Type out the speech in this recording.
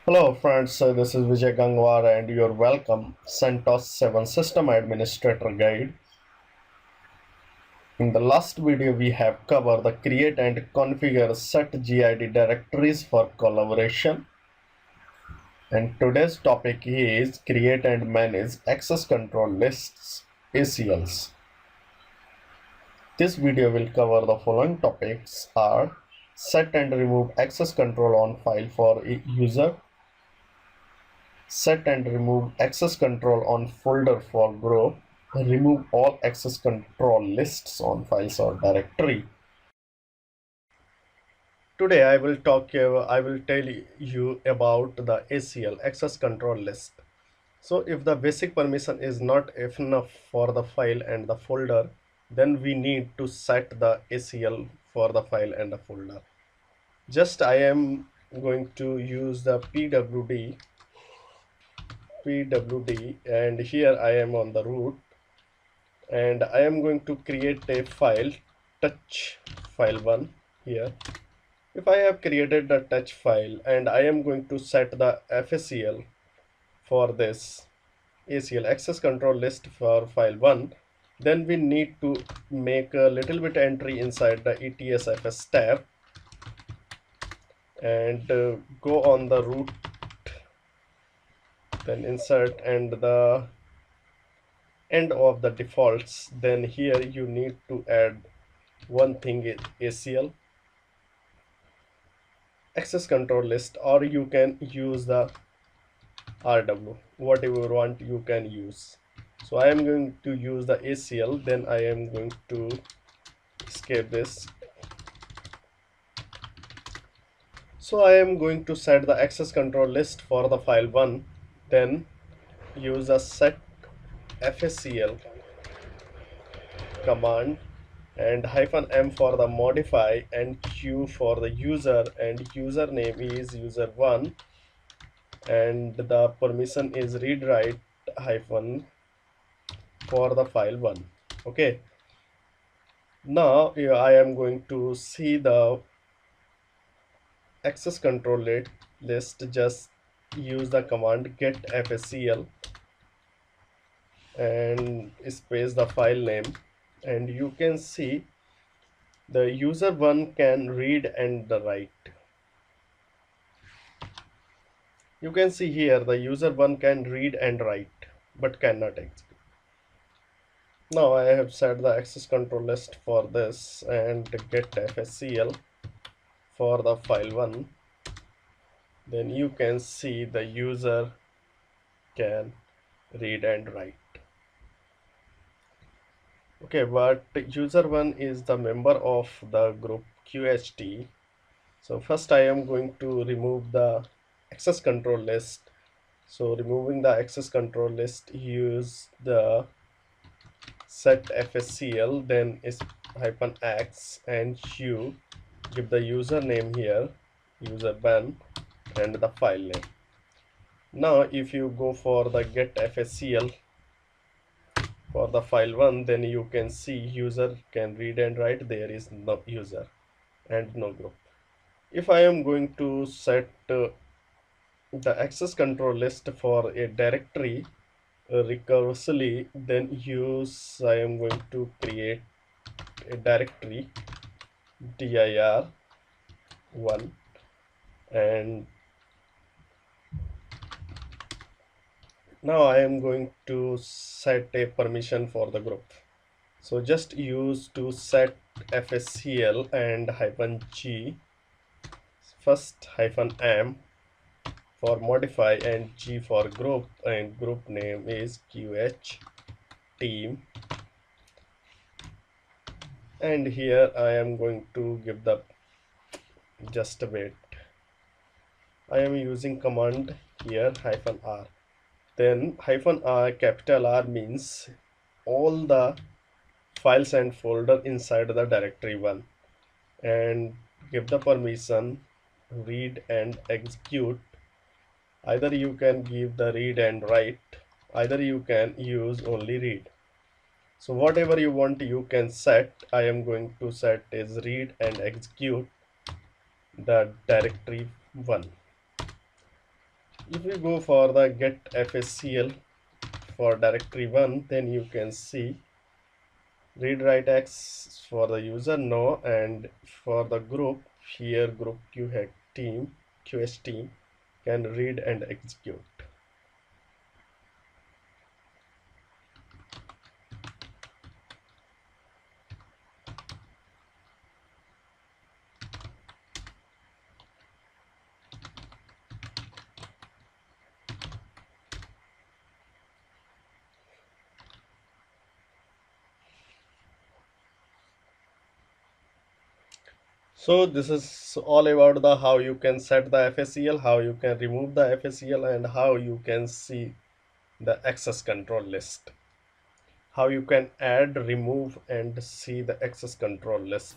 Hello friends, this is Vijay Gangwar and you're welcome CentOS 7 System Administrator Guide. In the last video we have covered the create and configure set GID directories for collaboration, and today's topic is create and manage access control lists ACLs. This video will cover the following topics are set and remove access control on file for a user, set and remove access control on folder for group, remove all access control lists on files or directory. Today I will tell you about the ACL access control list. So if the basic permission is not enough for the file and the folder, then we need to set the ACL for the file and the folder. Just I am going to use the pwd, and here I am on the root, and I am going to create a file touch file 1 here. If I have created the touch file and I am going to set the FACL for this ACL access control list for file 1, then we need to make a little bit entry inside the ETSFS tab and go on the root, then insert and the end of the defaults. Then here you need to add one thing is ACL access control list, or you can use the RW, whatever you want you can use. So I am going to use the ACL, then I am going to escape this. So I am going to set the access control list for the file 1, then use a set FACL command and -m for the modify and q for the user, and username is user1 and the permission is read write hyphen for the file 1. Okay, now I am going to see the access control list. Just use the command get FACL and space the file name, and you can see the user1 can read and write. You can see here the user1 can read and write but cannot execute. Now I have set the access control list for this and get FACL for the file 1. Then you can see the user can read and write. Okay, but user1 is the member of the group QHT. So first I am going to remove the access control list. So removing the access control list, use the set FACL, then is -x and you give the username here, user1, and the file name. Now if you go for the get FACL for the file 1, then you can see user can read and write, there is no user and no group. If I am going to set the access control list for a directory recursively, then I am going to create a directory dir1, and now I am going to set a permission for the group. So just use to set FACL and -g, first -m for modify and G for group, and group name is QH team, and here I am going to give the, just a bit, I am using command here -r, then -r, capital R means all the files and folder inside the directory 1, and give the permission read and execute. Either you can give the read and write, either you can use only read. So whatever you want you can set. I am going to set is read and execute the directory 1. If you go for the get FACL for directory 1, then you can see read write X for the user no, and for the group here group QH team QS team can read and execute. So this is all about the how you can set the FACL, how you can remove the FACL, and how you can see the access control list, how you can add, remove, and see the access control list.